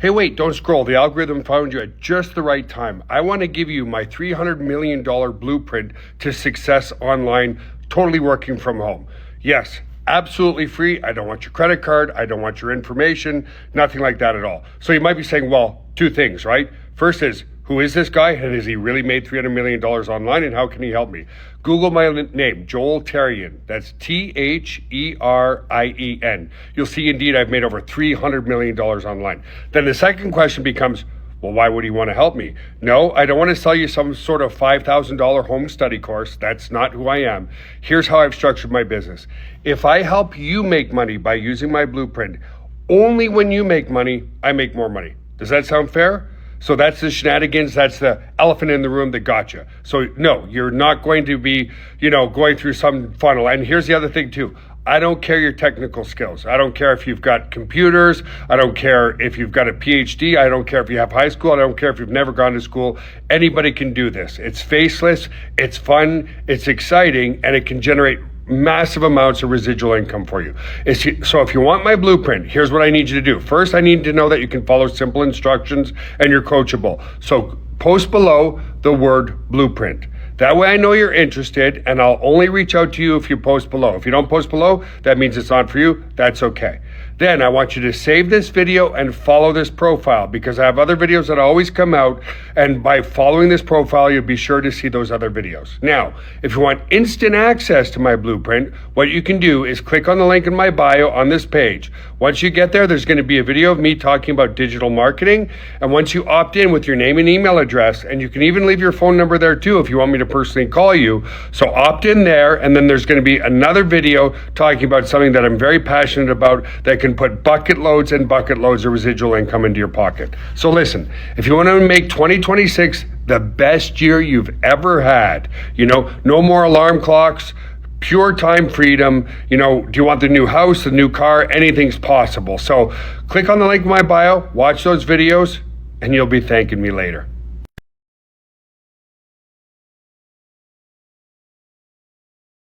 Hey, wait, don't scroll. The algorithm found you at just the right time. I want to give you my $300 million blueprint to success online, totally working from home. Yes, absolutely free. I don't want your credit card. I don't want your information, nothing like that at all. So you might be saying, well, two things, right? First is, who is this guy, and has he really made $300 million online, and how can he help me? Google my name, Joel Therrien. That's T-H-E-R-I-E-N. You'll see indeed I've made over $300 million online. Then the second question becomes, well, why would he want to help me? No, I don't want to sell you some sort of $5,000 home study course. That's not who I am. Here's how I've structured my business. If I help you make money by using my blueprint, only when you make money, I make more money. Does that sound fair? So that's the shenanigans, that's the elephant in the room that got you. So no, you're not going to be, going through some funnel. And here's the other thing too. I don't care your technical skills. I don't care if you've got computers. I don't care if you've got a PhD. I don't care if you have high school. I don't care if you've never gone to school. Anybody can do this. It's faceless, it's fun, it's exciting, and it can generate massive amounts of residual income for you. So if you want my blueprint, here's what I need you to do. First, I need to know that you can follow simple instructions and you're coachable. So post below the word blueprint. That way I know you're interested, and I'll only reach out to you if you post below. If you don't post below, that means it's not for you. That's okay. Then I want you to save this video and follow this profile, because I have other videos that always come out, and by following this profile, you'll be sure to see those other videos. Now, if you want instant access to my blueprint, what you can do is click on the link in my bio on this page. Once you get there, there's going to be a video of me talking about digital marketing, and once you opt in with your name and email address, and you can even leave your phone number there too if you want me to personally call you. So opt in there, and then there's going to be another video talking about something that I'm very passionate about that can put bucket loads and bucket loads of residual income into your pocket. So listen, if you want to make 2026 the best year you've ever had, no more alarm clocks, pure time freedom, do you want the new house, the new car? Anything's possible. So click on the link in my bio, watch those videos, and you'll be thanking me later.